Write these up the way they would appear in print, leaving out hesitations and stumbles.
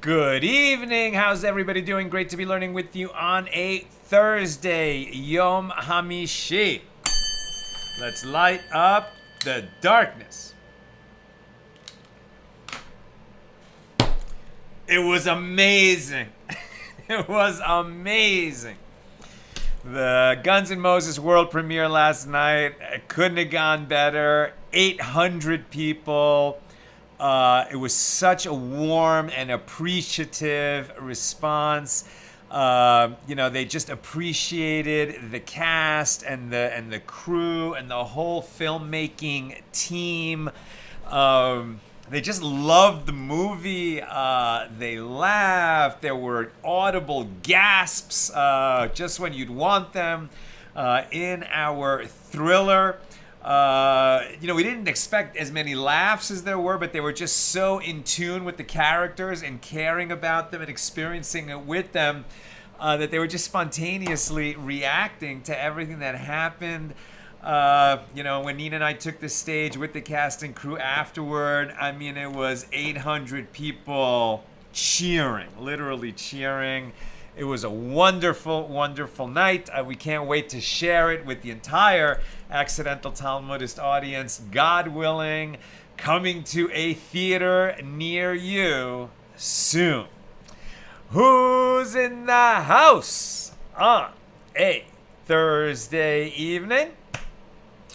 Good evening. How's everybody doing? Great to be learning with you on a Thursday, Yom Hamishi. Let's light up the darkness. It was amazing. It was amazing. The Guns N' Moses world premiere last night, it couldn't have gone better. 800 people. It was such a warm and appreciative response. They just appreciated the cast and the crew and the whole filmmaking team. They just loved the movie. They laughed. There were audible gasps just when you'd want them in our thriller. We didn't expect as many laughs as there were, but they were just so in tune with the characters and caring about them and experiencing it with them that they were just spontaneously reacting to everything that happened. When Nina and I took the stage with the cast and crew afterward, I mean, it was 800 people cheering, literally cheering. It was a wonderful, wonderful night. We can't wait to share it with the entire Accidental Talmudist audience, God willing, coming to a theater near you soon. Who's in the house on a Thursday evening?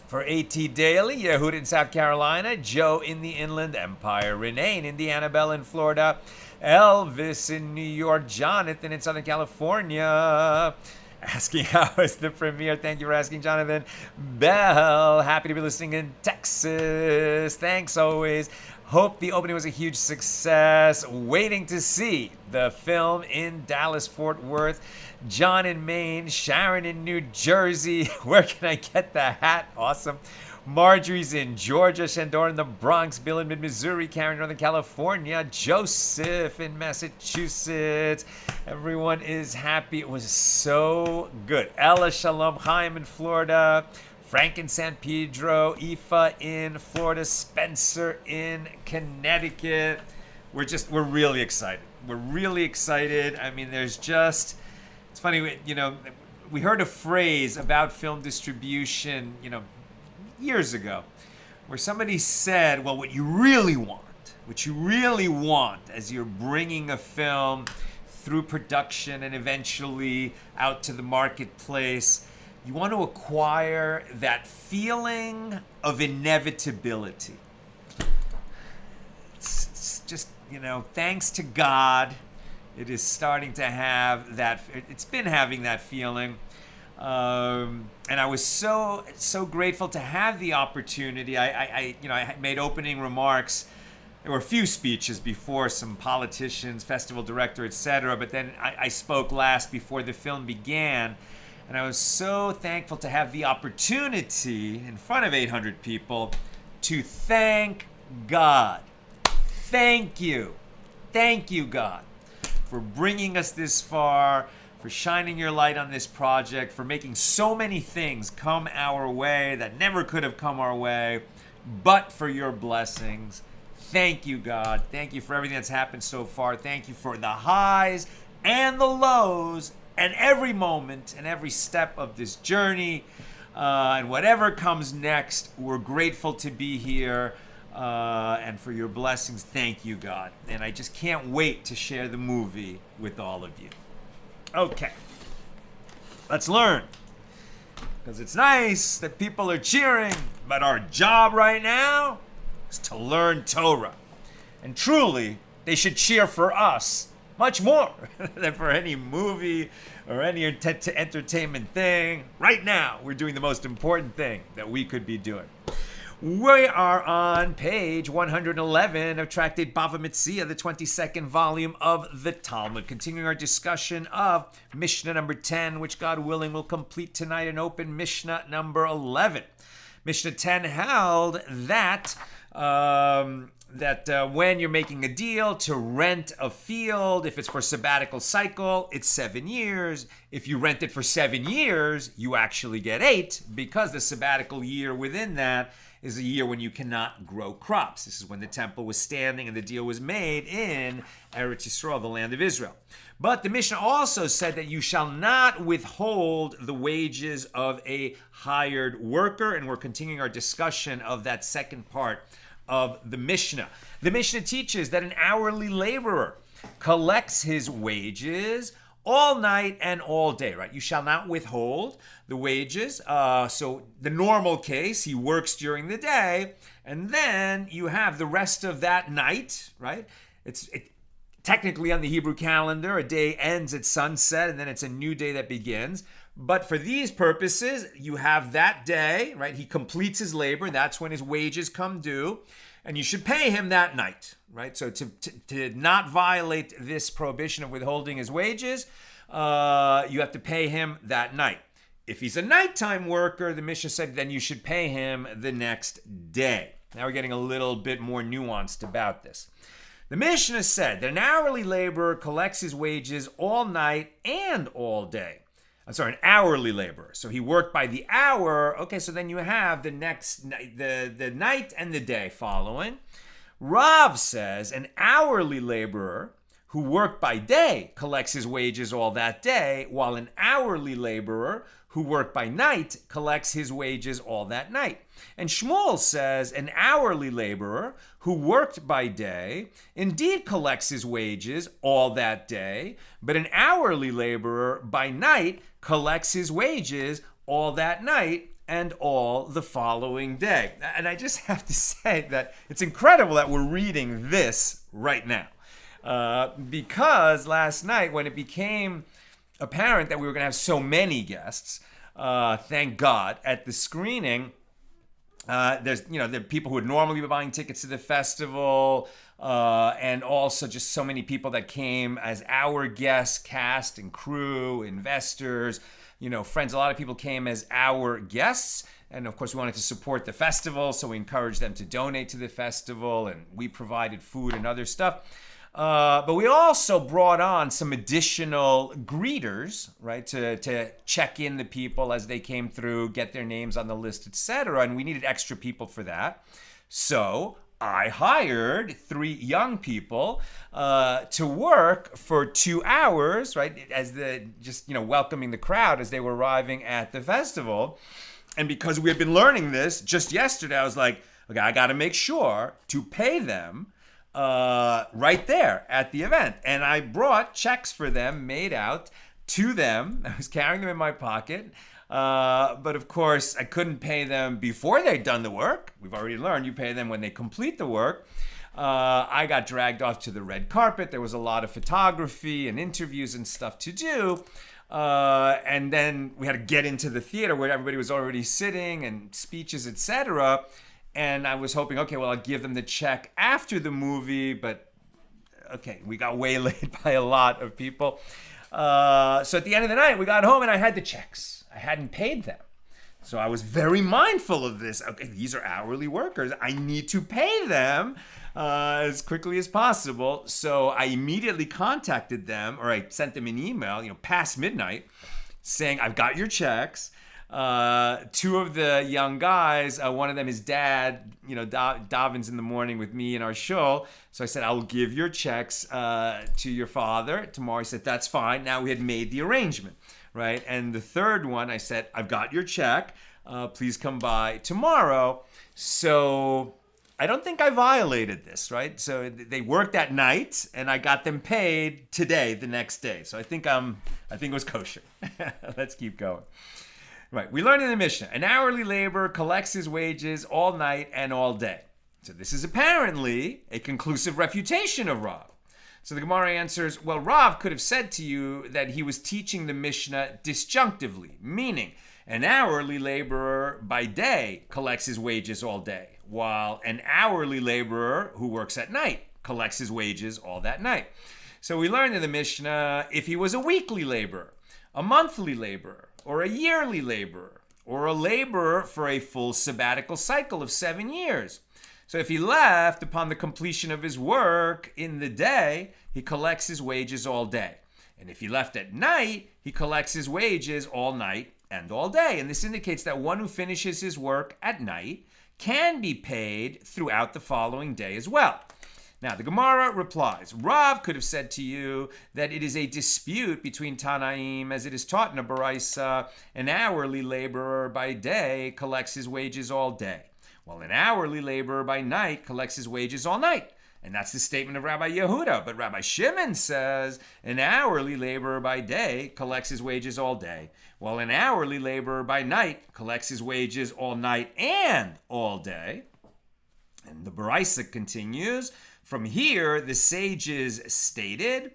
For AT Daily, Yehud in South Carolina, Joe in the Inland Empire, Renee in Indiana, Bell in Florida, Elvis in New York, Jonathan in Southern California, asking how is the premiere. Thank you for asking, Jonathan. Bell, happy to be listening in Texas. Thanks always. Hope the opening was a huge success. Waiting to see the film in Dallas, Fort Worth. John in Maine, Sharon in New Jersey. Where can I get the hat? Awesome. Marjorie's in Georgia, Shandor in the Bronx, Bill in mid-Missouri, Karen in Northern California, Joseph in Massachusetts. Everyone is happy. It was so good. Ella, Shalom, Chaim in Florida, Frank in San Pedro, Aoife in Florida, Spencer in Connecticut. We're really excited. We're really excited. I mean, it's funny, we heard a phrase about film distribution, years ago, where somebody said, well, what you really want as you're bringing a film through production and eventually out to the marketplace, you want to acquire that feeling of inevitability. It's just, thanks to God, it is starting to have that, it's been having that feeling. And I was so grateful to have the opportunity. I made opening remarks. There were a few speeches before, some politicians, festival director, etc. But then I spoke last before the film began. And I was so thankful to have the opportunity in front of 800 people to thank God. Thank you. Thank you, God, for bringing us this far, for shining your light on this project, for making so many things come our way that never could have come our way, but for your blessings. Thank you, God. Thank you for everything that's happened so far. Thank you for the highs and the lows and every moment and every step of this journey. And whatever comes next, we're grateful to be here. and for your blessings. Thank you, God. And I just can't wait to share the movie with all of you. Okay, let's learn. Because it's nice that people are cheering, but our job right now is to learn Torah. And truly, they should cheer for us much more than for any movie or any entertainment thing. Right now, we're doing the most important thing that we could be doing. We are on page 111 of Tractate Bava Metzia, the 22nd volume of the Talmud. Continuing our discussion of Mishna number 10, which God willing will complete tonight and open Mishna number 11. Mishnah 10 held that when you're making a deal to rent a field, if it's for sabbatical cycle, it's 7 years. If you rent it for 7 years, you actually get 8, because the sabbatical year within that is a year when you cannot grow crops. This is when the temple was standing and the deal was made in Eretz Yisrael, the land of Israel. But the Mishnah also said that you shall not withhold the wages of a hired worker, and we're continuing our discussion of that second part of the Mishnah. The Mishnah teaches that an hourly laborer collects his wages all night and all day, right? You shall not withhold the wages. So the normal case, he works during the day, and then you have the rest of that night, right? Technically on the Hebrew calendar, a day ends at sunset, and then it's a new day that begins. But for these purposes, you have that day, right? He completes his labor. That's when his wages come due. And you should pay him that night, right? So to not violate this prohibition of withholding his wages, you have to pay him that night. If he's a nighttime worker, the Mishnah said, then you should pay him the next day. Now we're getting a little bit more nuanced about this. The Mishnah said that an hourly laborer collects his wages all night and all day. An hourly laborer. So he worked by the hour. Okay, so then you have the next night, the night and the day following. Rav says an hourly laborer who worked by day collects his wages all that day, while an hourly laborer who worked by night collects his wages all that night. And Shmuel says an hourly laborer who worked by day indeed collects his wages all that day, but an hourly laborer by night collects his wages all that night and all the following day. And I just have to say that it's incredible that we're reading this right now. Because last night, when it became apparent that we were going to have so many guests, thank God, at the screening, there are people who would normally be buying tickets to the festival, and also just so many people that came as our guests, cast and crew, investors, friends. A lot of people came as our guests. And of course, we wanted to support the festival, so we encouraged them to donate to the festival, and we provided food and other stuff. But we also brought on some additional greeters, right, to check in the people as they came through, get their names on the list, etc. And we needed extra people for that. So I hired 3 young people to work for 2 hours, right, as welcoming the crowd as they were arriving at the festival. And because we had been learning this just yesterday, I was like, okay, I got to make sure to pay them right there at the event. And I brought checks for them made out to them. I was carrying them in my pocket. But of course, I couldn't pay them before they'd done the work. We've already learned you pay them when they complete the work. I got dragged off to the red carpet. There was a lot of photography and interviews and stuff to do. And then we had to get into the theater where everybody was already sitting and speeches, etc. And I was hoping, okay, well, I'll give them the check after the movie, but okay, we got waylaid by a lot of people. So at the end of the night, we got home and I had the checks. I hadn't paid them. So I was very mindful of this. Okay, these are hourly workers. I need to pay them as quickly as possible. So I immediately contacted them, or I sent them an email, past midnight, saying, I've got your checks. 2 of the young guys, one of them, his dad, davens in the morning with me in our shul. So I said, I will give your checks to your father tomorrow. He said, that's fine. Now we had made the arrangement, right? And the third one, I said, I've got your check. Please come by tomorrow. So I don't think I violated this, right? So they worked at night, and I got them paid today, the next day. So I think it was kosher. Let's keep going. Right, we learned in the Mishnah, an hourly laborer collects his wages all night and all day. So this is apparently a conclusive refutation of Rav. So the Gemara answers, well, Rav could have said to you that he was teaching the Mishnah disjunctively, meaning an hourly laborer by day collects his wages all day, while an hourly laborer who works at night collects his wages all that night. So we learned in the Mishnah, if he was a weekly laborer, a monthly laborer, or a yearly laborer, or a laborer for a full sabbatical cycle of 7 years. So if he left upon the completion of his work in the day, he collects his wages all day. And if he left at night, he collects his wages all night and all day. And this indicates that one who finishes his work at night can be paid throughout the following day as well. Now, the Gemara replies, Rav could have said to you that it is a dispute between Tanaim, as it is taught in a Baraisa, an hourly laborer by day collects his wages all day, while an hourly laborer by night collects his wages all night. And that's the statement of Rabbi Yehuda. But Rabbi Shimon says an hourly laborer by day collects his wages all day, while an hourly laborer by night collects his wages all night and all day. And the Baraisa continues, from here, the sages stated,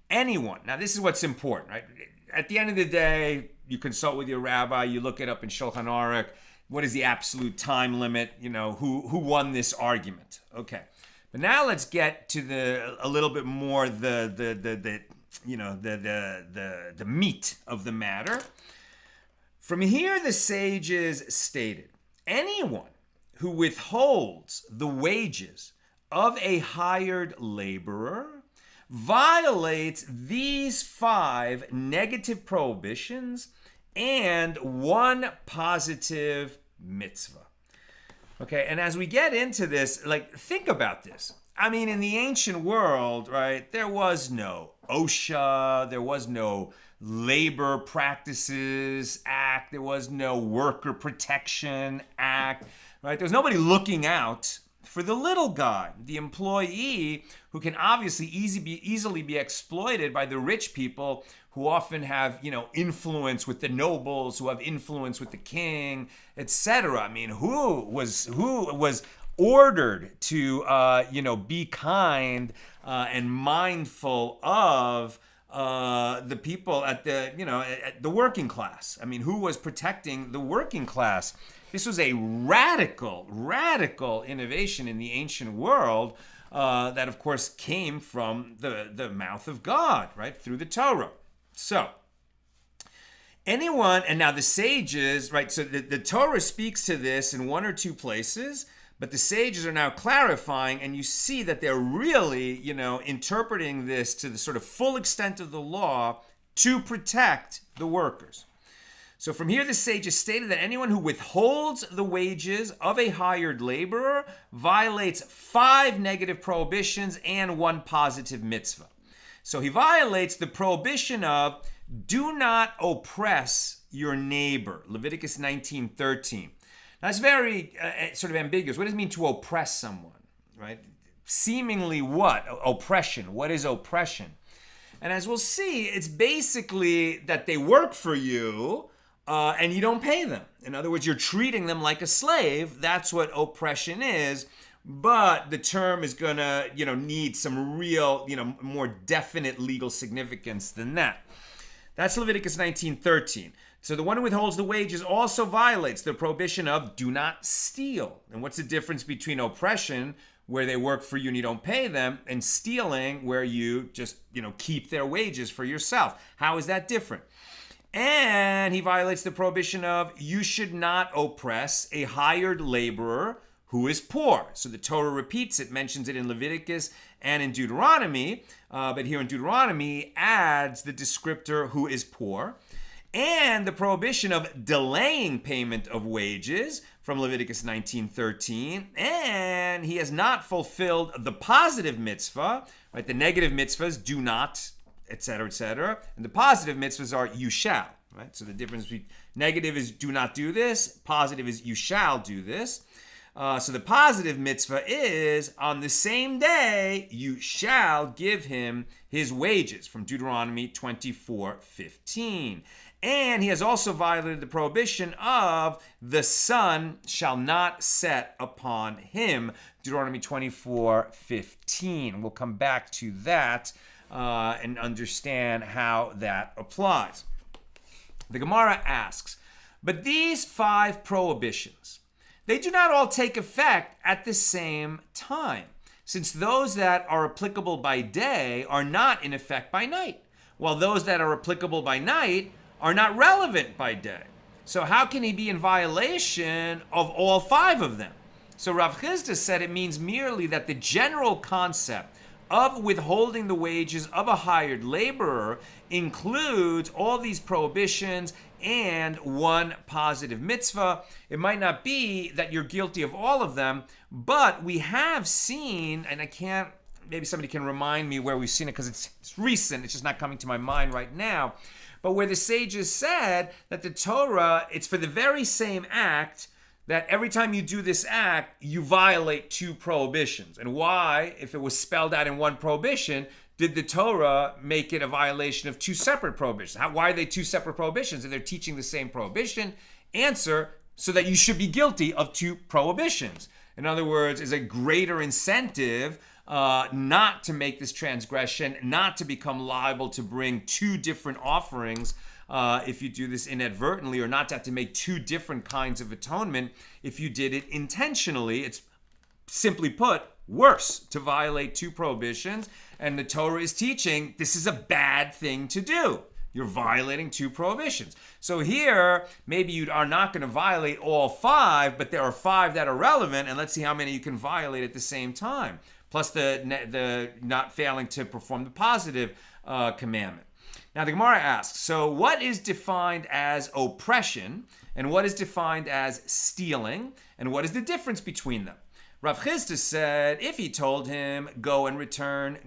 anyone. Now, this is what's important, right? At the end of the day, you consult with your rabbi, you look it up in Shulchan Aruch. What is the absolute time limit? Who won this argument? Okay. But now let's get to a little bit more the meat of the matter. From here, the sages stated, anyone who withholds the wages of a hired laborer violates these 5 negative prohibitions and 1 positive mitzvah. Okay, and as we get into this, think about this. I mean, in the ancient world, right, there was no OSHA, there was no Labor Practices Act, there was no Worker Protection Act, right? There was nobody looking out for the little guy, the employee, who can obviously easily be exploited by the rich people who often have, influence with the nobles, who have influence with the king, etc. I mean, who was ordered to, be kind and mindful of the people at the working class? I mean, who was protecting the working class? This was a radical innovation in the ancient world that, of course, came from the mouth of God, right, through the Torah. So, anyone, and now the sages, right, so the Torah speaks to this in 1 or 2 places, but the sages are now clarifying, and you see that they're really, interpreting this to the sort of full extent of the law to protect the workers. So from here, the sages stated that anyone who withholds the wages of a hired laborer violates 5 negative prohibitions and 1 positive mitzvah. So he violates the prohibition of do not oppress your neighbor, Leviticus 19:13. That's very sort of ambiguous. What does it mean to oppress someone, right? Seemingly what? Oppression. What is oppression? And as we'll see, it's basically that they work for you, and you don't pay them. In other words, you're treating them like a slave. That's what oppression is. But the term is going to, need some real, more definite legal significance than that. That's Leviticus 19:13. So the one who withholds the wages also violates the prohibition of do not steal. And what's the difference between oppression, where they work for you and you don't pay them, and stealing, where you just, keep their wages for yourself? How is that different? And he violates the prohibition of you should not oppress a hired laborer who is poor. So the Torah repeats it, mentions it in Leviticus and in Deuteronomy, but here in Deuteronomy adds the descriptor who is poor, and the prohibition of delaying payment of wages from Leviticus 19:13, and he has not fulfilled the positive mitzvah, right? The negative mitzvahs, do not, etc., etc., and the positive mitzvahs are you shall, right? So the difference between negative is do not do this, positive is you shall do this. So the positive mitzvah is, on the same day, you shall give him his wages, from Deuteronomy 24:15. And he has also violated the prohibition of the sun shall not set upon him, Deuteronomy 24:15. We'll come back to that and understand how that applies. The Gemara asks, but these 5 prohibitions, they do not all take effect at the same time, since those that are applicable by day are not in effect by night, while those that are applicable by night are not relevant by day. So how can he be in violation of all 5 of them? So Rav Chisda said it means merely that the general concept of withholding the wages of a hired laborer includes all these prohibitions and one positive mitzvah. It might not be that you're guilty of all of them, but we have seen, and maybe somebody can remind me where we've seen it because it's recent, it's just not coming to my mind right now, but where the sages said that the Torah, it's for the very same act, that every time you do this act, you violate 2 prohibitions. And why, if it was spelled out in one prohibition, did the Torah make it a violation of 2 separate prohibitions? Why are they 2 separate prohibitions? If they're teaching the same prohibition, answer, so that you should be guilty of 2 prohibitions. In other words, is a greater incentive not to make this transgression, not to become liable to bring 2 different offerings if you do this inadvertently, or not to have to make 2 different kinds of atonement if you did it intentionally. It's simply put, worse to violate 2 prohibitions, and the Torah is teaching this is a bad thing to do. You're violating 2 prohibitions. So here, maybe you are not going to violate all 5, but there are 5 that are relevant, and let's see how many you can violate at the same time. Plus the not failing to perform the positive commandment. Now the Gemara asks, so what is defined as oppression, and what is defined as stealing, and what is the difference between them? Rav Chisda said, if he told him, go and return,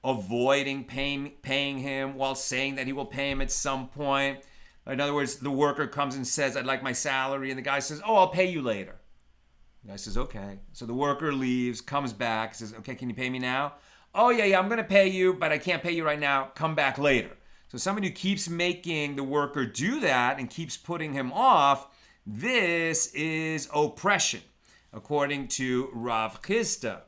avoiding paying him while saying that he will pay him at some point. In other words, the worker comes and says, I'd like my salary, and the guy says, I'll pay you later. The guy says, okay. So the worker leaves, comes back, says, okay, can you pay me now? Oh, yeah, I'm going to pay you, but I can't pay you right now. Come back later. So somebody who keeps making the worker do that and keeps putting him off, this is oppression, according to Rav Chisda.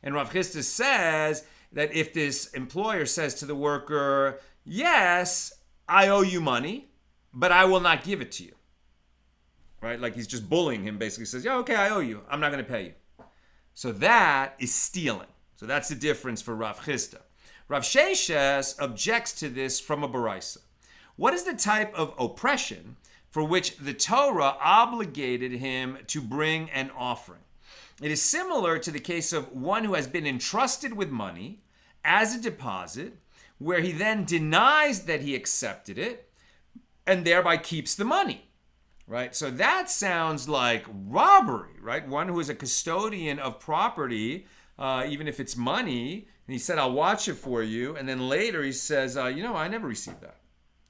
And Rav Chisda says that if this employer says to the worker, yes, I owe you money, but I will not give it to you. Right? Like he's just bullying him, basically says, yeah, okay, I owe you. I'm not going to pay you. So that is stealing. So that's the difference for Rav Chisda. Rav Sheshes objects to this from a baraisa. What is the type of oppression for which the Torah obligated him to bring an offering? It is similar to the case of one who has been entrusted with money as a deposit, where he then denies that he accepted it and thereby keeps the money. Right? So that sounds like robbery, right? One who is a custodian of property, even if it's money, and he said, I'll watch it for you, and then later he says, I never received that.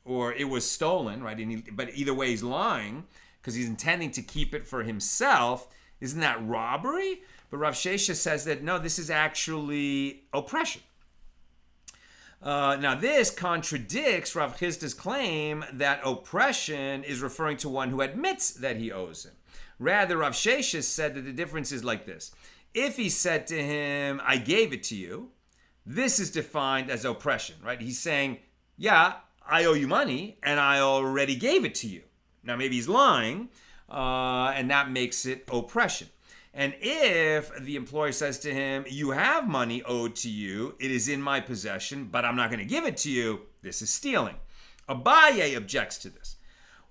Or it was stolen, right? But either way, he's lying because he's intending to keep it for himself. Isn't that robbery? But Rav Shesha says that, no, this is actually oppression. Now this contradicts Rav Chisda's claim that oppression is referring to one who admits that he owes him. Rather, Rav Shesha said that the difference is like this. If he said to him, I gave it to you, this is defined as oppression, right? He's saying, yeah, I owe you money and I already gave it to you. Now maybe he's lying, and that makes it oppression. And if the employer says to him, you have money owed to you, it is in my possession, but I'm not going to give it to you, this is stealing. Abaye objects to this.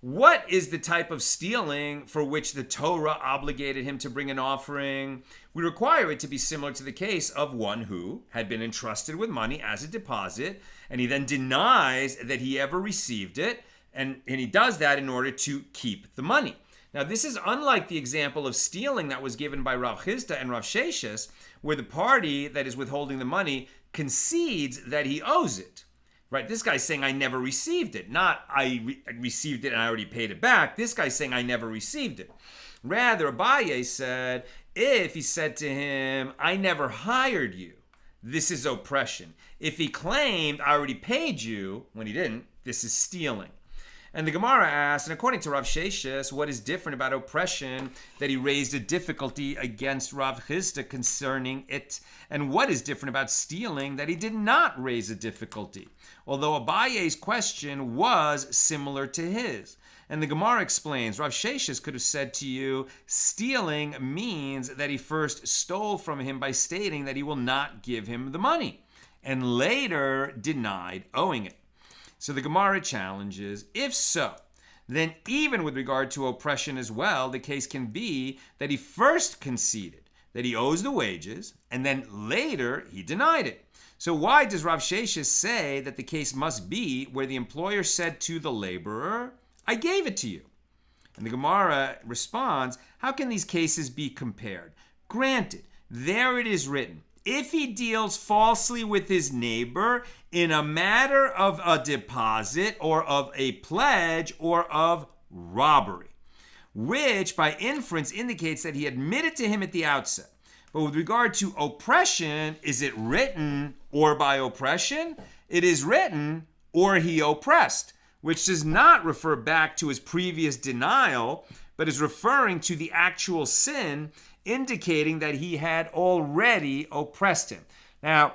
What is the type of stealing for which the Torah obligated him to bring an offering? We require it to be similar to the case of one who had been entrusted with money as a deposit, and he then denies that he ever received it, and he does that in order to keep the money. Now, this is unlike the example of stealing that was given by Rav Chisda and Rav Sheshes, where the party that is withholding the money concedes that he owes it. Right? This guy's saying, I never received it. Not, I received it and I already paid it back. This guy's saying, I never received it. Rather, Abaye said, if he said to him, I never hired you, this is oppression. If he claimed, I already paid you, when he didn't, this is stealing. And the Gemara asked, and according to Rav Sheshes, what is different about oppression that he raised a difficulty against Rav Chisda concerning it? And what is different about stealing that he did not raise a difficulty? Although Abaye's question was similar to his. And the Gemara explains, Rav Sheshes could have said to you, stealing means that he first stole from him by stating that he will not give him the money, and later denied owing it. So the Gemara challenges, if so, then even with regard to oppression as well, the case can be that he first conceded that he owes the wages, and then later he denied it. So why does Rav Sheshes say that the case must be where the employer said to the laborer, I gave it to you? And the Gemara responds, how can these cases be compared? Granted, there it is written, if he deals falsely with his neighbor in a matter of a deposit or of a pledge or of robbery, which by inference indicates that he admitted to him at the outset. But with regard to oppression, is it written or by oppression? It is written or he oppressed, which does not refer back to his previous denial, but is referring to the actual sin, indicating that he had already oppressed him. Now,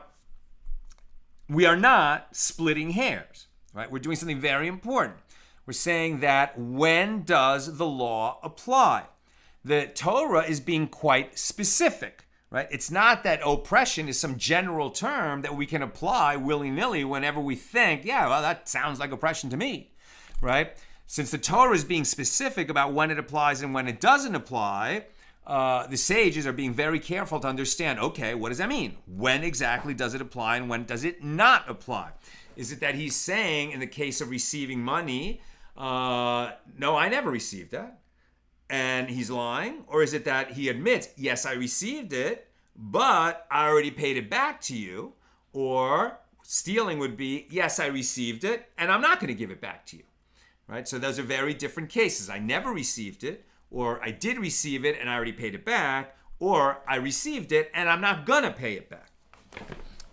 we are not splitting hairs, right? We're doing something very important. We're saying that when does the law apply? The Torah is being quite specific, right? It's not that oppression is some general term that we can apply willy-nilly whenever we think, yeah, well, that sounds like oppression to me, right? Since the Torah is being specific about when it applies and when it doesn't apply, the sages are being very careful to understand, okay, what does that mean? When exactly does it apply and when does it not apply? Is it that he's saying in the case of receiving money, no, I never received that, and he's lying? Or is it that he admits, yes, I received it, but I already paid it back to you? Or stealing would be, yes, I received it, and I'm not going to give it back to you, right? So those are very different cases. I never received it, or I did receive it and I already paid it back, or I received it and I'm not gonna pay it back.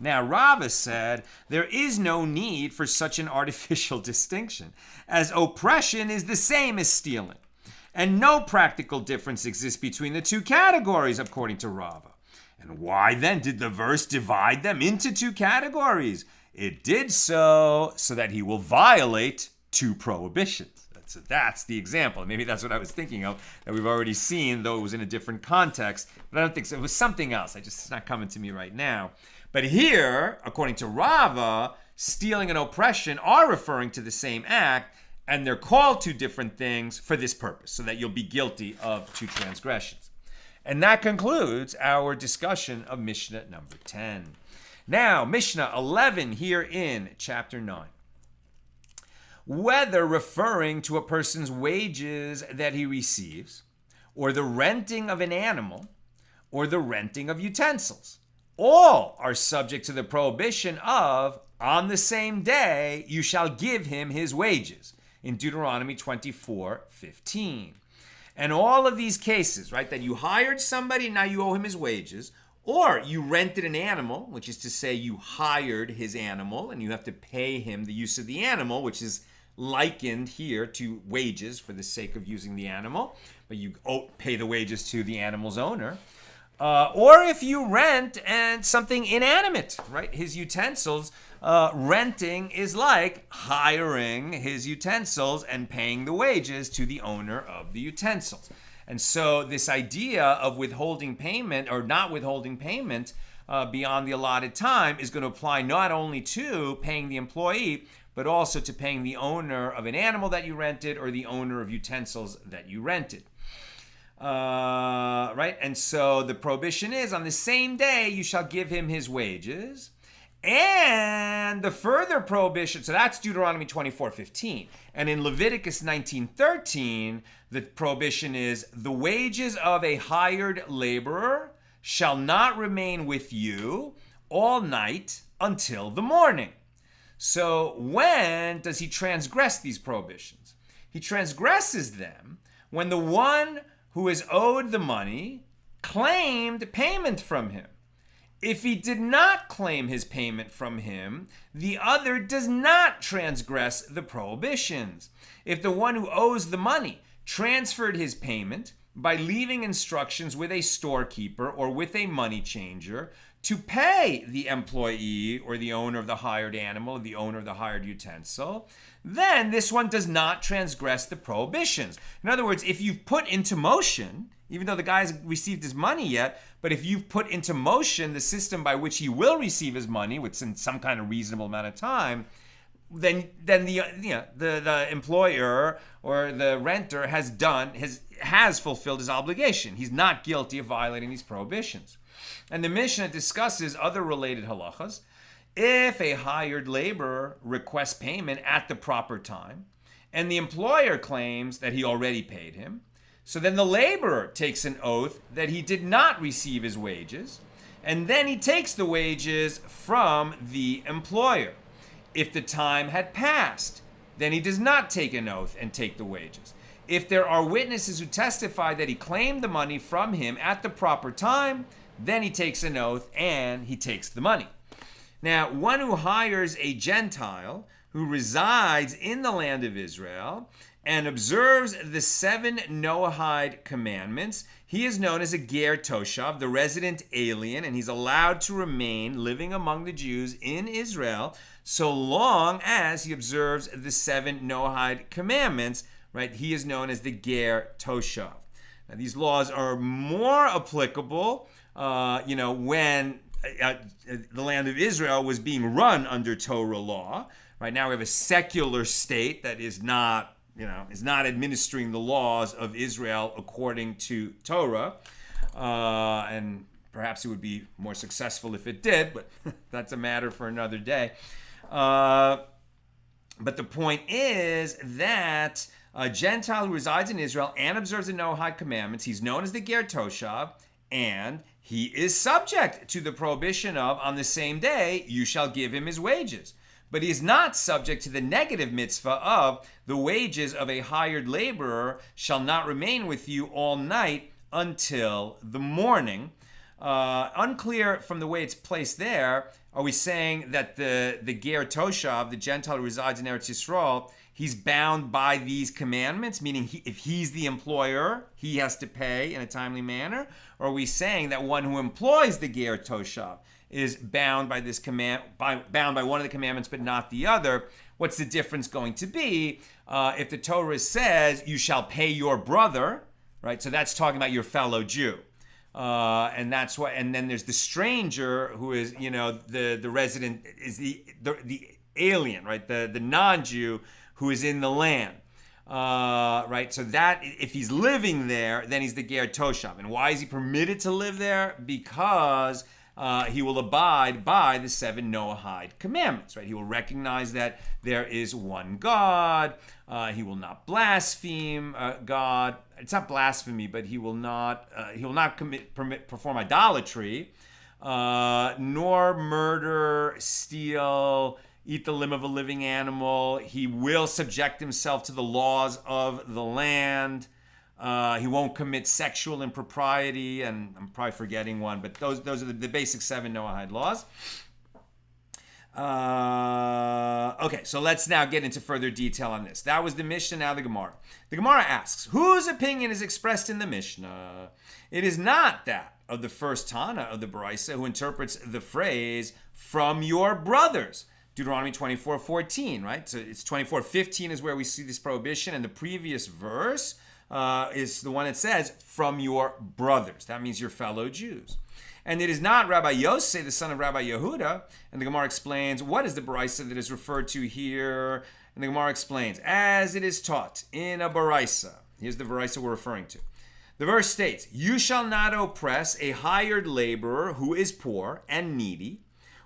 Now, Rava said there is no need for such an artificial distinction, as oppression is the same as stealing, and no practical difference exists between the two categories, according to Rava. And why then did the verse divide them into two categories? It did so that he will violate two prohibitions. So that's the example. Maybe that's what I was thinking of, that we've already seen, though it was in a different context. But I don't think so. It was something else. It's not coming to me right now. But here, according to Rava, stealing and oppression are referring to the same act, and they're called two different things for this purpose, so that you'll be guilty of two transgressions. And that concludes our discussion of Mishnah number 10. Now, Mishnah 11 here in chapter 9. Whether referring to a person's wages that he receives, or the renting of an animal, or the renting of utensils, all are subject to the prohibition of, on the same day, you shall give him his wages, in Deuteronomy 24:15. And all of these cases, right, that you hired somebody, now you owe him his wages, or you rented an animal, which is to say you hired his animal, and you have to pay him the use of the animal, which is likened here to wages for the sake of using the animal, but you pay the wages to the animal's owner. Or if you rent and something inanimate, right? His utensils, renting is like hiring his utensils and paying the wages to the owner of the utensils. And so this idea of withholding payment or not withholding payment beyond the allotted time is going to apply not only to paying the employee, but also to paying the owner of an animal that you rented or the owner of utensils that you rented. Right? And so the prohibition is on the same day you shall give him his wages. And the further prohibition, so that's Deuteronomy 24:15. And in Leviticus 19:13, the prohibition is the wages of a hired laborer shall not remain with you all night until the morning. So when does he transgress these prohibitions? He transgresses them when the one who is owed the money claimed payment from him. If he did not claim his payment from him, the other does not transgress the prohibitions. If the one who owes the money transferred his payment by leaving instructions with a storekeeper or with a money changer to pay the employee or the owner of the hired animal, or the owner of the hired utensil, then this one does not transgress the prohibitions. In other words, if you've put into motion, even though the guy hasn't received his money yet, but if you've put into motion the system by which he will receive his money within some kind of reasonable amount of time, then the employer or the renter has fulfilled his obligation. He's not guilty of violating these prohibitions. And the Mishnah discusses other related halachas. If a hired laborer requests payment at the proper time, and the employer claims that he already paid him, so then the laborer takes an oath that he did not receive his wages, and then he takes the wages from the employer. If the time had passed, then he does not take an oath and take the wages. If there are witnesses who testify that he claimed the money from him at the proper time, then he takes an oath and he takes the money. Now, one who hires a Gentile who resides in the land of Israel and observes the 7 noahide commandments, he is known as a ger toshav, the resident alien, and he's allowed to remain living among the Jews in Israel so long as he observes the 7 noahide commandments, right? He is known as the ger toshav. Now, these laws are more applicable, when the land of Israel was being run under Torah law. Right now, we have a secular state that is not administering the laws of Israel according to Torah, and perhaps it would be more successful if it did, but that's a matter for another day. But the point is that a Gentile who resides in Israel and observes the noahide commandments, he's known as the ger toshav, and he is subject to the prohibition of, on the same day, you shall give him his wages. But he is not subject to the negative mitzvah of the wages of a hired laborer shall not remain with you all night until the morning. Unclear from the way it's placed there, are we saying that the ger toshav, the Gentile who resides in Eretz Yisrael, he's bound by these commandments, meaning if he's the employer, he has to pay in a timely manner? Or are we saying that one who employs the ger toshav is bound by this bound by one of the commandments but not the other? What's the difference going to be? If the Torah says you shall pay your brother, right? So that's talking about your fellow Jew. And that's why. And then there's the stranger who is, the resident is the alien, right? The non-Jew who is in the land, right? So that if he's living there, then he's the ger toshav. And why is he permitted to live there? Because he will abide by the 7 noahide commandments, right? He will recognize that there is one God. He will not blaspheme God. It's not blasphemy, but he will not perform idolatry, nor murder, steal, eat the limb of a living animal. He will subject himself to the laws of the land. He won't commit sexual impropriety, and I'm probably forgetting one, but those are the basic 7 noahide laws. Okay, so let's now get into further detail on this. That was the Mishnah, now the Gemara. The Gemara asks, whose opinion is expressed in the Mishnah? It is not that of the first Tana of the Baraisa, who interprets the phrase, from your brothers. Deuteronomy 24:14, right? So it's 24:15 is where we see this prohibition, and the previous verse is the one that says, from your brothers. That means your fellow Jews. And it is not Rabbi Yosei, the son of Rabbi Yehuda. And the Gemara explains, what is the Baraisa that is referred to here? And the Gemara explains, as it is taught in a Baraisa. Here's the Baraisa we're referring to. The verse states, you shall not oppress a hired laborer who is poor and needy,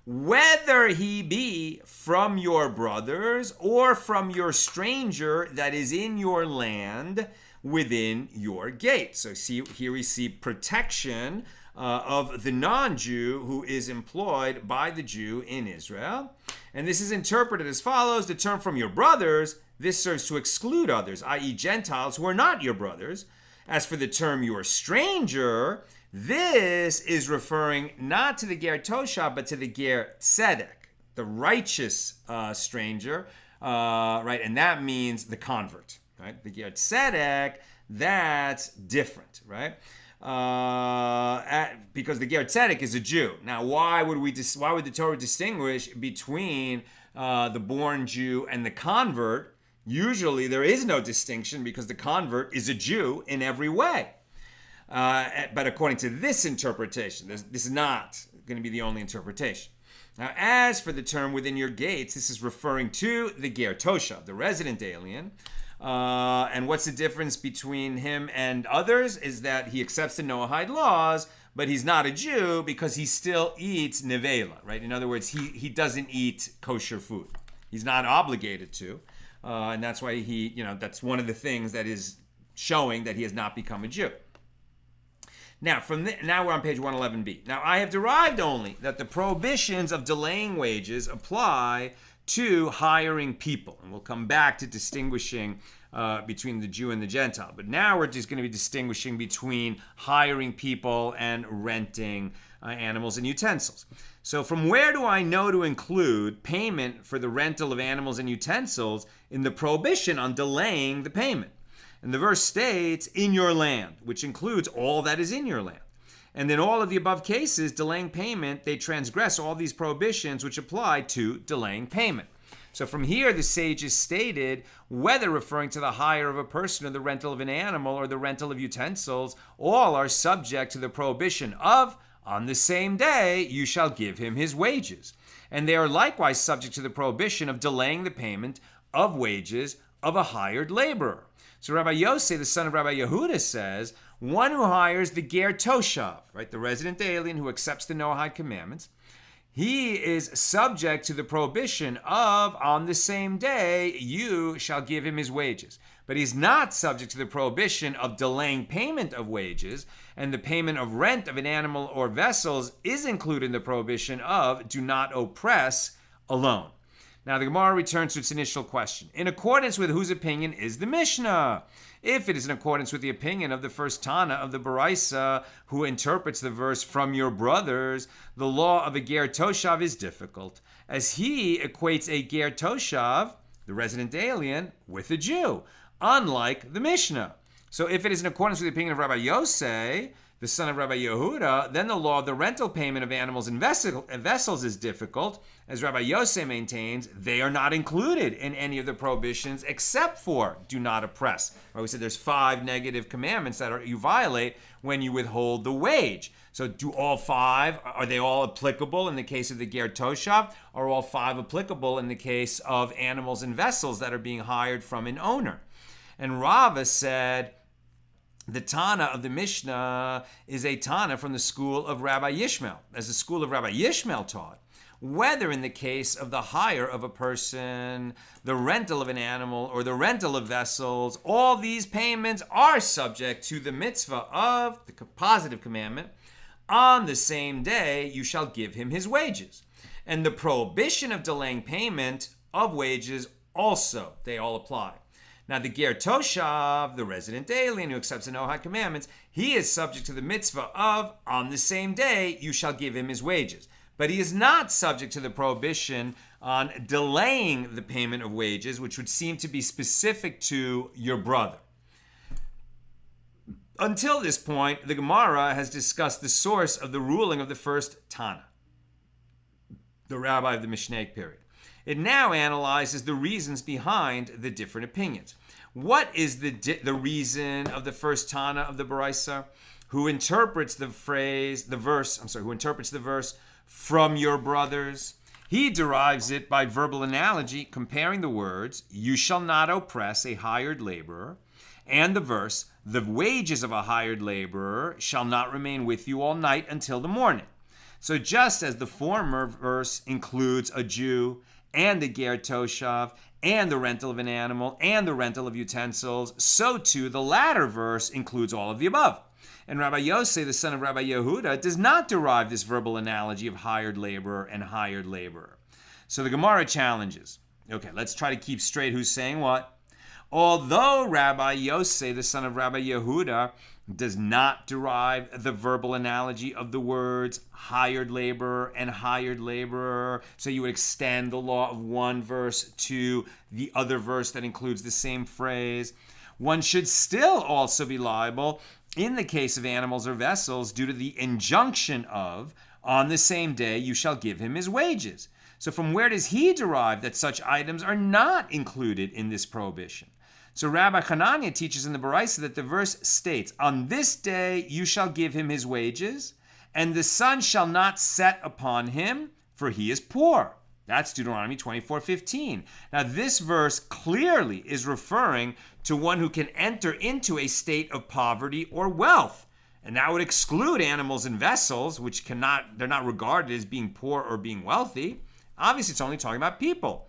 whether he be from your brothers or from your stranger that is in your land within your gate. So see, here we see protection of the non-Jew who is employed by the Jew in Israel. And this is interpreted as follows. The term from your brothers, this serves to exclude others, i.e. Gentiles who are not your brothers. As for the term your stranger, this is referring not to the ger toshav, but to the ger tzedek, the righteous stranger, right? And that means the convert, right? The ger tzedek, that's different, right? Because the ger tzedek is a Jew. Now, why would the Torah distinguish between the born Jew and the convert? Usually, there is no distinction because the convert is a Jew in every way. But according to this interpretation, this is not going to be the only interpretation. Now, as for the term within your gates, this is referring to the ger toshav, the resident alien. And what's the difference between him and others is that he accepts the noahide laws, but he's not a Jew because he still eats nevela, right? In other words, he doesn't eat kosher food. He's not obligated to. And that's why that's one of the things that is showing that he has not become a Jew. Now, now we're on page 111b. Now, I have derived only that the prohibitions of delaying wages apply to hiring people. And we'll come back to distinguishing between the Jew and the Gentile. But now we're just going to be distinguishing between hiring people and renting animals and utensils. So from where do I know to include payment for the rental of animals and utensils in the prohibition on delaying the payment? And the verse states, in your land, which includes all that is in your land. And in all of the above cases, delaying payment, they transgress all these prohibitions which apply to delaying payment. So from here, the sages stated, whether referring to the hire of a person or the rental of an animal or the rental of utensils, all are subject to the prohibition of, on the same day, you shall give him his wages. And they are likewise subject to the prohibition of delaying the payment of wages of a hired laborer. So Rabbi Yosef, the son of Rabbi Yehuda, says, one who hires the ger toshav, right, the resident alien who accepts the noahide commandments, he is subject to the prohibition of, on the same day, you shall give him his wages. But he's not subject to the prohibition of delaying payment of wages, and the payment of rent of an animal or vessels is included in the prohibition of do not oppress alone. Now, the Gemara returns to its initial question. In accordance with whose opinion is the Mishna? If it is in accordance with the opinion of the first Tana of the Baraisa, who interprets the verse from your brothers, the law of a ger toshav is difficult, as he equates a ger toshav, the resident alien, with a Jew, unlike the Mishnah. So if it is in accordance with the opinion of Rabbi Yosef, the son of Rabbi Yehuda, then the law of the rental payment of animals and vessels is difficult. As Rabbi Yosef maintains, they are not included in any of the prohibitions except for do not oppress. Right, we said there's 5 negative commandments that you violate when you withhold the wage. So do all 5, are they all applicable in the case of the ger toshav? Are all 5 applicable in the case of animals and vessels that are being hired from an owner? And Rava said, the Tana of the Mishnah is a Tana from the school of Rabbi Yishmael. As the school of Rabbi Yishmael taught, whether in the case of the hire of a person, the rental of an animal, or the rental of vessels, all these payments are subject to the mitzvah of the positive commandment, on the same day you shall give him his wages. And the prohibition of delaying payment of wages also, they all apply. Now, the ger toshav, the resident alien who accepts the noahide commandments, he is subject to the mitzvah of, on the same day, you shall give him his wages. But he is not subject to the prohibition on delaying the payment of wages, which would seem to be specific to your brother. Until this point, the Gemara has discussed the source of the ruling of the first Tana, the rabbi of the Mishnaic period. It now analyzes the reasons behind the different opinions. What is the reason of the first Tana of the Baraisa, who interprets the verse from your brothers? He derives it by verbal analogy, comparing the words, you shall not oppress a hired laborer, and the verse, the wages of a hired laborer shall not remain with you all night until the morning. So just as the former verse includes a Jew and the ger toshav, and the rental of an animal, and the rental of utensils, so too the latter verse includes all of the above. And Rabbi Yosef, the son of Rabbi Yehuda, does not derive this verbal analogy of hired laborer and hired laborer. So the Gemara challenges. Okay, let's try to keep straight who's saying what. Although Rabbi Yosef, the son of Rabbi Yehuda, does not derive the verbal analogy of the words hired laborer and hired laborer, so you would extend the law of one verse to the other verse that includes the same phrase, one should still also be liable in the case of animals or vessels due to the injunction of, on the same day you shall give him his wages. So from where does he derive that such items are not included in this prohibition? So Rabbi Hanania teaches in the Baraisa that the verse states, on this day you shall give him his wages, and the sun shall not set upon him, for he is poor. That's Deuteronomy 24:15. Now this verse clearly is referring to one who can enter into a state of poverty or wealth. And that would exclude animals and vessels, which they're not regarded as being poor or being wealthy. Obviously, it's only talking about people.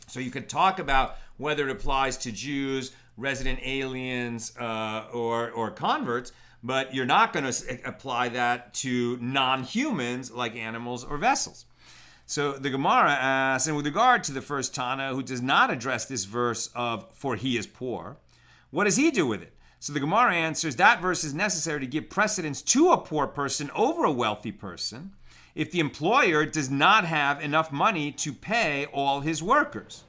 So you could talk about whether it applies to Jews, resident aliens, or converts, but you're not going to apply that to non-humans like animals or vessels. So the Gemara asks, and with regard to the first Tana, who does not address this verse of "for he is poor," what does he do with it? So the Gemara answers, that verse is necessary to give precedence to a poor person over a wealthy person if the employer does not have enough money to pay all his workers.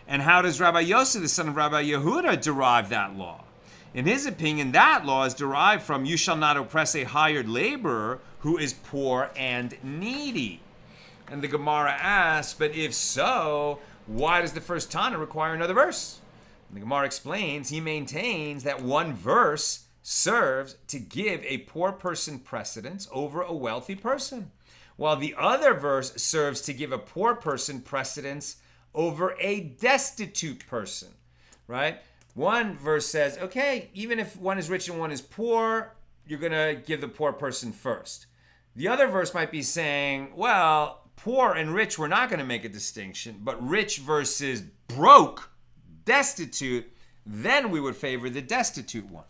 And how does Rabbi Yosef, the son of Rabbi Yehuda, derive that law? In his opinion, that law is derived from, you shall not oppress a hired laborer who is poor and needy. And the Gemara asks, but if so, why does the first Tana require another verse? And the Gemara explains, he maintains that one verse serves to give a poor person precedence over a wealthy person, while the other verse serves to give a poor person precedence over a destitute person, right? One verse says, okay, even if one is rich and one is poor, you're going to give the poor person first. The other verse might be saying, well, poor and rich, we're not going to make a distinction, but rich versus broke, destitute, then we would favor the destitute one.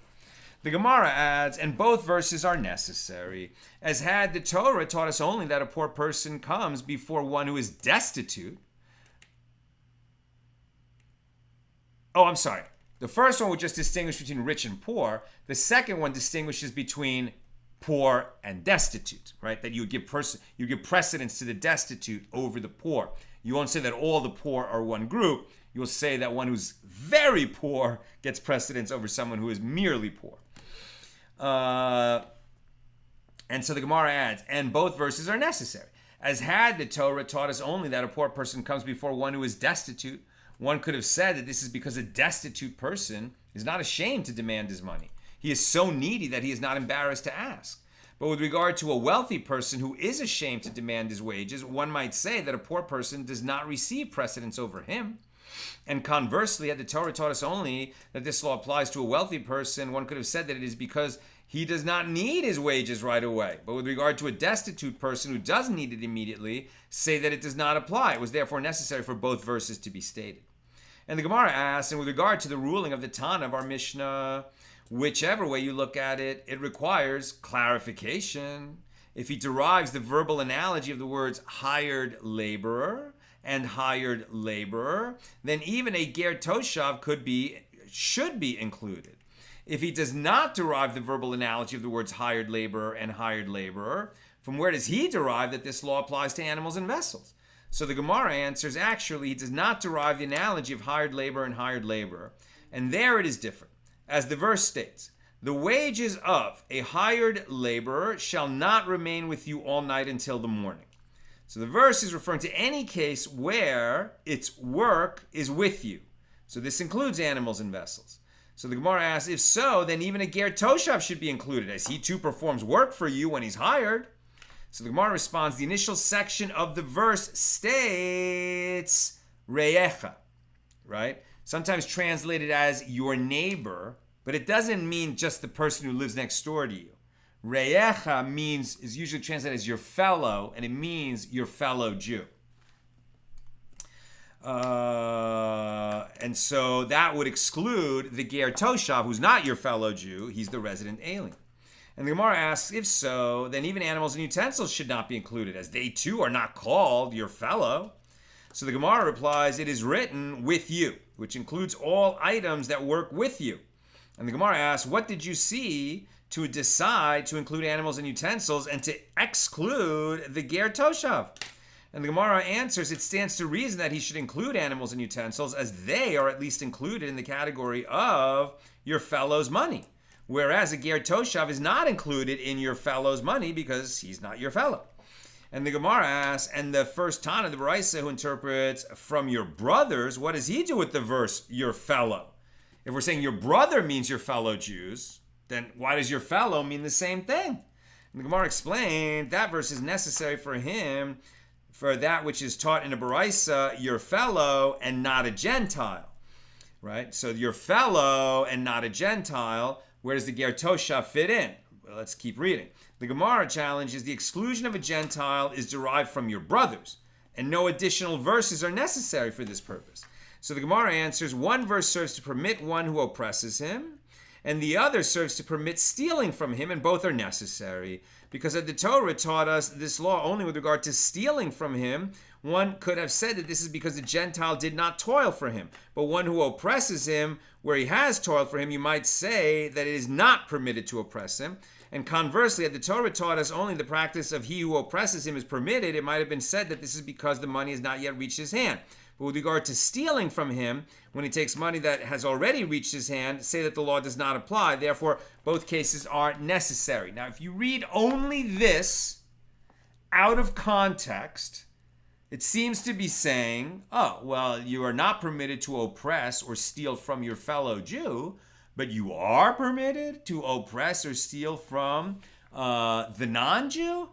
The Gemara adds, and both verses are necessary, as had the Torah taught us only that a poor person comes before one who is destitute. Oh, I'm sorry. The first one would just distinguish between rich and poor. The second one distinguishes between poor and destitute, right? That you give precedence to the destitute over the poor. You won't say that all the poor are one group. You'll say that one who's very poor gets precedence over someone who is merely poor. And so the Gemara adds, and both verses are necessary. As had the Torah taught us only that a poor person comes before one who is destitute, one could have said that this is because a destitute person is not ashamed to demand his money. He is so needy that he is not embarrassed to ask. But with regard to a wealthy person who is ashamed to demand his wages, one might say that a poor person does not receive precedence over him. And conversely, had the Torah taught us only that this law applies to a wealthy person, one could have said that it is because he does not need his wages right away. But with regard to a destitute person who does need it immediately, say that it does not apply. It was therefore necessary for both verses to be stated. And the Gemara asks, and with regard to the ruling of the Tana of our Mishnah, whichever way you look at it, it requires clarification. If he derives the verbal analogy of the words hired laborer and hired laborer, then even a ger toshav should be included. If he does not derive the verbal analogy of the words hired laborer and hired laborer, from where does he derive that this law applies to animals and vessels? So the Gemara answers, actually, he does not derive the analogy of hired laborer and hired laborer. And there it is different. As the verse states, the wages of a hired laborer shall not remain with you all night until the morning. So the verse is referring to any case where its work is with you. So this includes animals and vessels. So the Gemara asks, if so, then even a ger toshav should be included, as he too performs work for you when he's hired. So the Gemara responds, the initial section of the verse states reyecha, right? Sometimes translated as your neighbor, but it doesn't mean just the person who lives next door to you. Reyecha is usually translated as your fellow, and it means your fellow Jew. And so that would exclude the ger toshav, who's not your fellow Jew. He's the resident alien. And the Gemara asks, if so, then even animals and utensils should not be included, as they too are not called your fellow. So the Gemara replies, it is written with you, which includes all items that work with you. And the Gemara asks, what did you see to decide to include animals and utensils and to exclude the ger toshav? And the Gemara answers, it stands to reason that he should include animals and utensils as they are at least included in the category of your fellow's money. Whereas a ger toshav is not included in your fellow's money because he's not your fellow. And the Gemara asks, and the first Tana, the Baraisa, who interprets from your brothers, what does he do with the verse, your fellow? If we're saying your brother means your fellow Jews, then why does your fellow mean the same thing? And the Gemara explained that verse is necessary for him for that which is taught in a Baraisa, your fellow and not a Gentile. Right? So your fellow and not a Gentile, where does the ger toshav fit in? Well, let's keep reading. The Gemara challenge is the exclusion of a Gentile is derived from your brothers, and no additional verses are necessary for this purpose. So the Gemara answers, one verse serves to permit one who oppresses him, and the other serves to permit stealing from him, and both are necessary. Because the Torah taught us this law only with regard to stealing from him. One could have said that this is because the Gentile did not toil for him. But one who oppresses him, where he has toiled for him, you might say that it is not permitted to oppress him. And conversely, had the Torah taught us only the practice of he who oppresses him is permitted, it might have been said that this is because the money has not yet reached his hand. But with regard to stealing from him, when he takes money that has already reached his hand, say that the law does not apply. Therefore, both cases are necessary. Now, if you read only this out of context, it seems to be saying, oh, well, you are not permitted to oppress or steal from your fellow Jew, but you are permitted to oppress or steal from the non-Jew?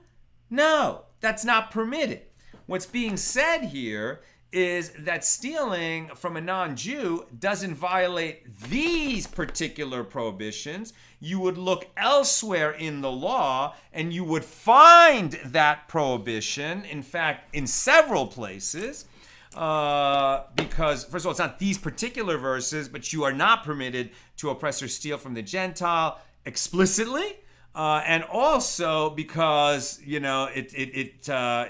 No, that's not permitted. What's being said here is that stealing from a non-Jew doesn't violate these particular prohibitions. You would look elsewhere in the law and you would find that prohibition, in fact, in several places, because, first of all, it's not these particular verses, but you are not permitted to oppress or steal from the Gentile explicitly. And also because, you know, it's a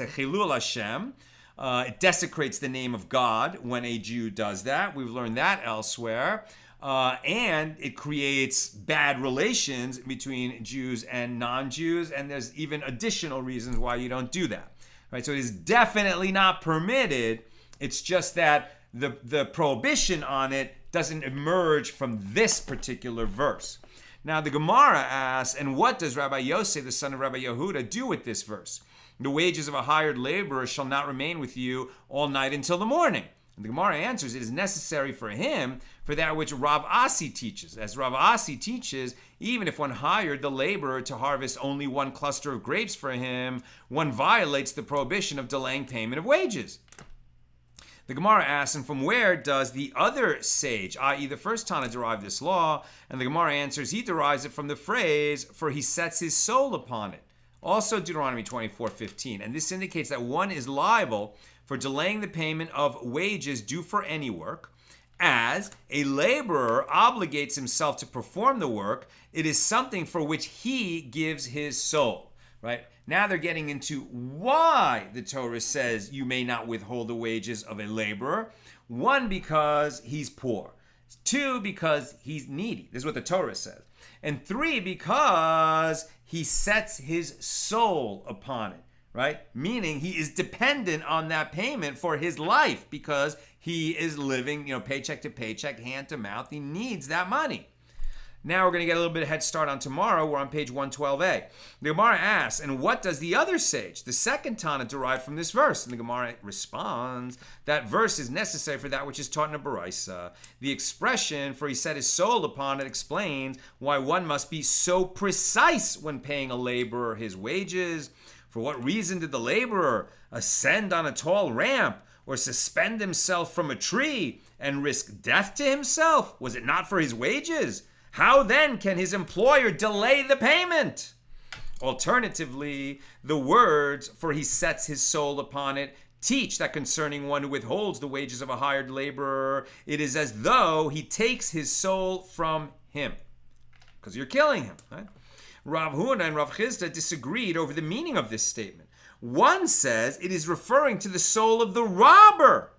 chilul Hashem. It desecrates the name of God when a Jew does that. We've learned that elsewhere. And it creates bad relations between Jews and non-Jews. And there's even additional reasons why you don't do that. Right? So it is definitely not permitted. It's just that the prohibition on it doesn't emerge from this particular verse. Now the Gemara asks, and what does Rabbi Yosef, the son of Rabbi Yehuda, do with this verse? The wages of a hired laborer shall not remain with you all night until the morning. And the Gemara answers, it is necessary for him for that which Rav Asi teaches. As Rav Asi teaches, even if one hired the laborer to harvest only one cluster of grapes for him, one violates the prohibition of delaying payment of wages. The Gemara asks, and from where does the other sage, i.e. the first Tana, derive this law? And the Gemara answers, he derives it from the phrase, for he sets his soul upon it. Also Deuteronomy 24:15. And this indicates that one is liable for delaying the payment of wages due for any work. As a laborer obligates himself to perform the work, it is something for which he gives his soul. Right? Now they're getting into why the Torah says you may not withhold the wages of a laborer. One, because he's poor. Two, because he's needy. This is what the Torah says. And three, because he sets his soul upon it, right? Meaning he is dependent on that payment for his life because he is living, paycheck to paycheck, hand to mouth. He needs that money. Now we're going to get a little bit of head start on tomorrow. We're on page 112a. The Gemara asks, and what does the other sage, the second Tana, derive from this verse? And the Gemara responds, that verse is necessary for that which is taught in a Baraisa. The expression, for he set his soul upon it, explains why one must be so precise when paying a laborer his wages. For what reason did the laborer ascend on a tall ramp or suspend himself from a tree and risk death to himself? Was it not for his wages? How then can his employer delay the payment? Alternatively, the words, for he sets his soul upon it, teach that concerning one who withholds the wages of a hired laborer, it is as though he takes his soul from him. Because you're killing him. Right? Rav Huna and Rav Chisda disagreed over the meaning of this statement. One says it is referring to the soul of the robber.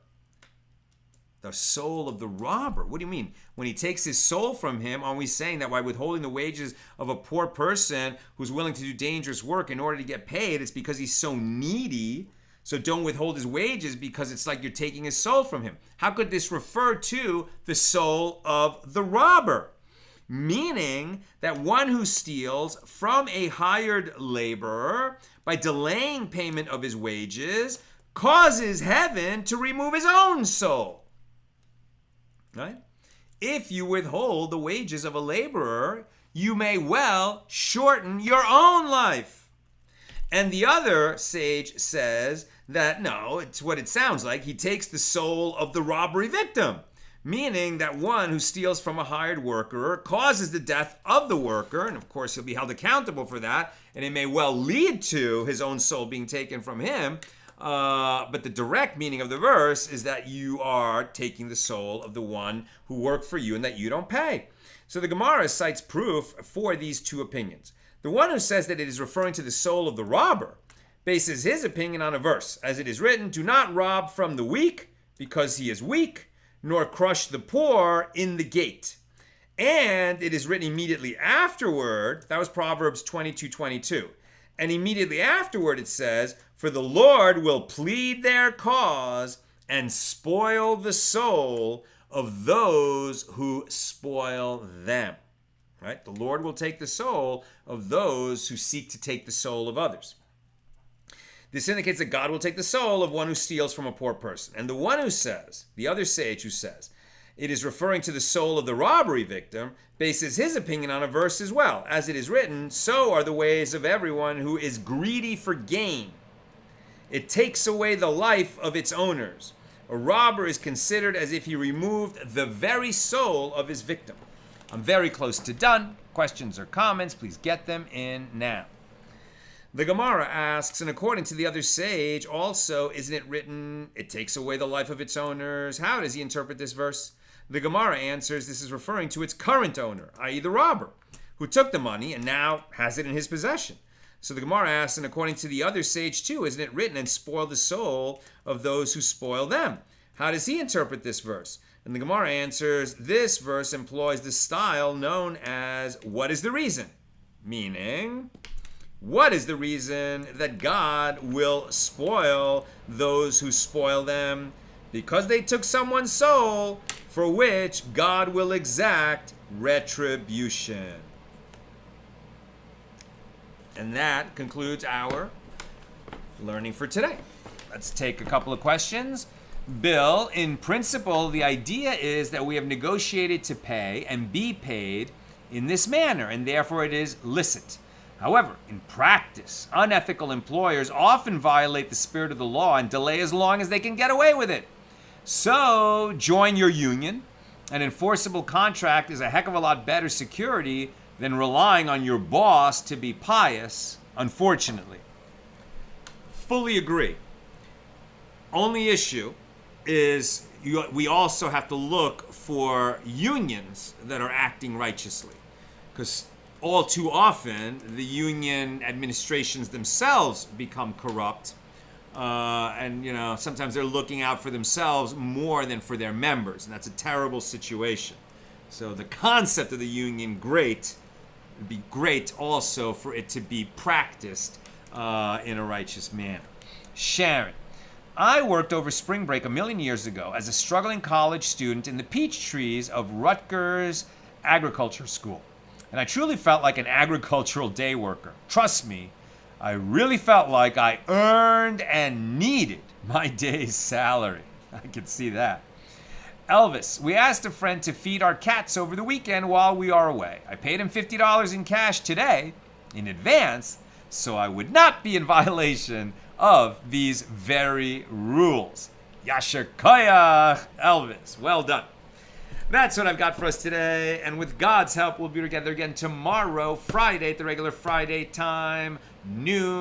The soul of the robber. What do you mean? When he takes his soul from him, are we saying that by withholding the wages of a poor person who's willing to do dangerous work in order to get paid, it's because he's so needy? So don't withhold his wages because it's like you're taking his soul from him. How could this refer to the soul of the robber? Meaning that one who steals from a hired laborer by delaying payment of his wages causes heaven to remove his own soul. Right? If you withhold the wages of a laborer, you may well shorten your own life. And the other sage says that no, it's what it sounds like. He takes the soul of the robbery victim, meaning that one who steals from a hired worker causes the death of the worker, and of course he'll be held accountable for that, and it may well lead to his own soul being taken from him. But the direct meaning of the verse is that you are taking the soul of the one who worked for you and that you don't pay. So the Gemara cites proof for these two opinions. The one who says that it is referring to the soul of the robber bases his opinion on a verse. As it is written, do not rob from the weak because he is weak, nor crush the poor in the gate. And it is written immediately afterward, that was Proverbs 22:22. And immediately afterward it says, for the Lord will plead their cause and spoil the soul of those who spoil them. Right? The Lord will take the soul of those who seek to take the soul of others. This indicates that God will take the soul of one who steals from a poor person. And the one who says, the other sage who says, it is referring to the soul of the robbery victim, bases his opinion on a verse as well. As it is written, so are the ways of everyone who is greedy for gain. It takes away the life of its owners. A robber is considered as if he removed the very soul of his victim. I'm very close to done. Questions or comments, please get them in now. The Gemara asks, and according to the other sage, also, isn't it written, it takes away the life of its owners? How does he interpret this verse? The Gemara answers, this is referring to its current owner, i.e. the robber, who took the money and now has it in his possession. So the Gemara asks, and according to the other sage too, isn't it written, and spoil the soul of those who spoil them? How does he interpret this verse? And the Gemara answers, this verse employs the style known as, what is the reason? Meaning, what is the reason that God will spoil those who spoil them? Because they took someone's soul, for which God will exact retribution. And that concludes our learning for today. Let's take a couple of questions. Bill, in principle, the idea is that we have negotiated to pay and be paid in this manner, and therefore it is licit. However, in practice, unethical employers often violate the spirit of the law and delay as long as they can get away with it. So, join your union. An enforceable contract is a heck of a lot better security than relying on your boss to be pious, unfortunately. Fully agree. Only issue is we also have to look for unions that are acting righteously. Because all too often, the union administrations themselves become corrupt. And sometimes they're looking out for themselves more than for their members. And that's a terrible situation. So the concept of the union, great. It'd be great also for it to be practiced in a righteous manner. Sharon, I worked over spring break 1,000,000 years ago as a struggling college student in the peach trees of Rutgers Agriculture School. And I truly felt like an agricultural day worker. Trust me, I really felt like I earned and needed my day's salary. I could see that. Elvis, we asked a friend to feed our cats over the weekend while we are away. I paid him $50 in cash today, in advance, so I would not be in violation of these very rules. Yasher koyach, Elvis. Well done. That's what I've got for us today, and with God's help, we'll be together again tomorrow, Friday, at the regular Friday time, noon.